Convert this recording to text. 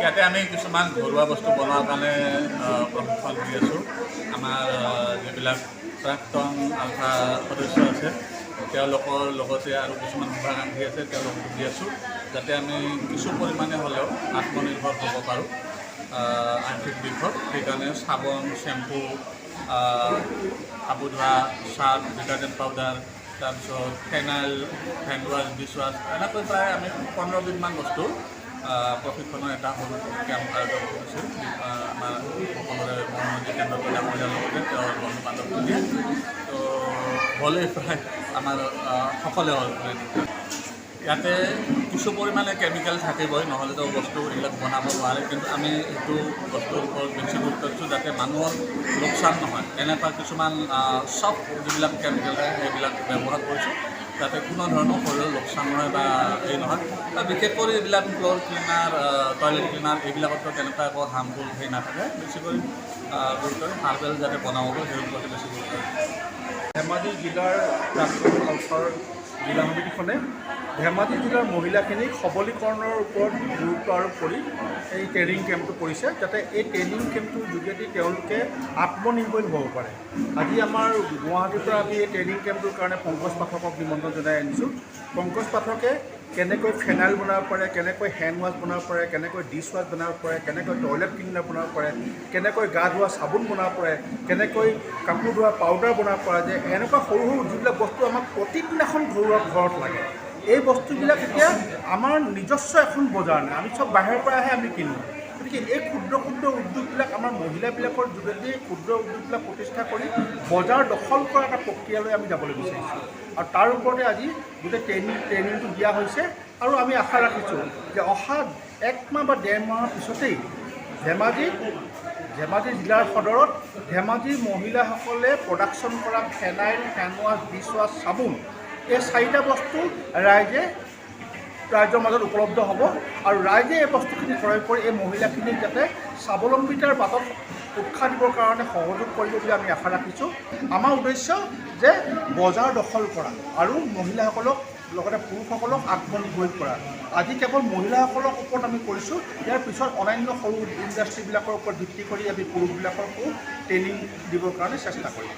ইয়াতে আমি কিছুমান ঘৰুৱা বস্তু বনোৱাৰ কাৰণে প্ৰশিক্ষণ দি আছোঁ। আমাৰ যিবিলাক প্ৰাক্তন আলফা সদস্য আছে তেওঁলোকৰ লগতে আৰু কিছুমান শুভাকাংক্ষী আছে তেওঁলোকক দি আছোঁ, যাতে আমি কিছু পৰিমাণে হ'লেও আত্মনিৰ্ভৰ হ'ব পাৰোঁ আৰ্থিক দিশত। সেইকাৰণে চাবোন, শ্বেম্পু, কাপোৰ ধোৱা, চাৰ্ফ, ডিটাৰজেণ্ট পাউডাৰ, তাৰপিছত phenyl, hand wash, dish wash, এনেকৈ প্ৰায় আমি 15বিধমান বস্তু প্ৰশিক্ষণৰ এটা সৰু কেম্প আয়োজন কৰিছিল। আমাৰ সকলোৰে মনোৰঞ্জন কেন্দ্ৰৰ পৰা মহিলাৰ লগতে তেওঁৰ বন্ধু বান্ধৱ দিয়ে। তো হ'লেই প্ৰায় আমাৰ সকলোৱে হ'ল। ইয়াতে কিছু পৰিমাণে কেমিকেল থাকিবই, নহ'লেতো বস্তু এইবিলাক বনাব নোৱাৰে, কিন্তু আমি সেইটো বস্তুৰ ওপৰত বেছি গুৰুত্ব দিছোঁ যাতে মানুহৰ লোকচান নহয়। এনেকুৱা কিছুমান চব যিবিলাক কেমিকেল থাকে সেইবিলাক ব্যৱহাৰ কৰিছোঁ যাতে কোনো ধৰণৰ শৰীৰৰ লোকচান নহয় বা এই নহয়। বিশেষকৈ এইবিলাক ফ্ল'ৰ ক্লিনাৰ, টয়লেট ক্লিনাৰ এইবিলাকতো তেনেকুৱা একো হাৰ্মফুল সেই নাথাকে। বেছিকৈ গুৰুত্ব হাৰ্বেল যাতে বনাব পাৰোঁ সেই ওপৰতে বেছি গুৰুত্ব। ধেমাজি জিলাৰ প্ৰাক্তন আলফাৰ জিলা সমিতিখনে ধেমাজি জিলাৰ মহিলাখিনিক সবলীকৰণৰ ওপৰত গুৰুত্ব আৰোপ কৰি এই ট্ৰেইনিং কেম্পটো কৰিছে, যাতে এই ট্ৰেইনিং কেম্পটোৰ যোগেদি তেওঁলোকে আত্মনিৰ্ভৰ হ'ব পাৰে। আজি আমাৰ গুৱাহাটীৰ পৰা আমি এই ট্ৰেইনিং কেম্পটোৰ কাৰণে পংকজ পাঠকক নিমন্ত্ৰণ জনাই আনিছোঁ। পংকজ পাঠকে কেনেকৈ ফেনাইল বনাব পাৰে, কেনেকৈ হেণ্ড ৱাছ বনাব পাৰে, কেনেকৈ ডিছ ৱাছ বনাব পাৰে, কেনেকৈ টয়লেট ক্লিনাৰ বনাব পাৰে, কেনেকৈ গা ধোৱা চাবোন বনাব পাৰে, কেনেকৈ কাপোৰ ধোৱা পাউডাৰ বনাব পৰা যায়, এনেকুৱা সৰু সৰু যিবিলাক বস্তু আমাক প্ৰতিদিনাখন ঘৰত লাগে। এই বস্তুবিলাক এতিয়া আমাৰ নিজস্ব এখন বজাৰ নাই, আমি চব বাহিৰৰ পৰাহে আমি কিনো। গতিকে এই ক্ষুদ্ৰ ক্ষুদ্ৰ উদ্যোগবিলাক আমাৰ মহিলাবিলাকৰ যোগেদি ক্ষুদ্ৰ উদ্যোগবিলাক প্ৰতিষ্ঠা কৰি বজাৰ দখল কৰা এটা প্ৰক্ৰিয়ালৈ আমি যাবলৈ বিচাৰিছোঁ। আৰু তাৰ ওপৰতে আজি গোটেই ট্ৰেইনিংটো দিয়া হৈছে। আৰু আমি আশা ৰাখিছোঁ যে অহা 1 মাহ বা 1.5 মাহৰ পিছতেই ধেমাজি জিলাৰ সদৰত ধেমাজিৰ মহিলাসকলে প্ৰডাকশ্যন কৰা phenyl, hand wash, dish wash, চাবোন এই 4টা বস্তু ৰাইজৰ মাজত উপলব্ধ হ'ব। আৰু ৰাইজে এই বস্তুখিনি ক্ৰয় কৰি এই মহিলাখিনিক যাতে স্বাৱলম্বিতাৰ বাটত উৎসাহ দিবৰ কাৰণে সহযোগ কৰিব বুলি আমি আশা ৰাখিছোঁ। আমাৰ উদ্দেশ্য যে বজাৰ দখল কৰা আৰু মহিলাসকলক লগতে পুৰুষসকলক আত্মনিৰ্ভৰ কৰা। আজি কেৱল মহিলাসকলৰ ওপৰত আমি কৰিছোঁ, ইয়াৰ পিছত অন্যান্য সৰু ইণ্ডাষ্ট্ৰীবিলাকৰ ওপৰত ভিত্তি কৰি আমি পুৰুষবিলাককো ট্ৰেইনিং দিবৰ কাৰণে চেষ্টা কৰিম।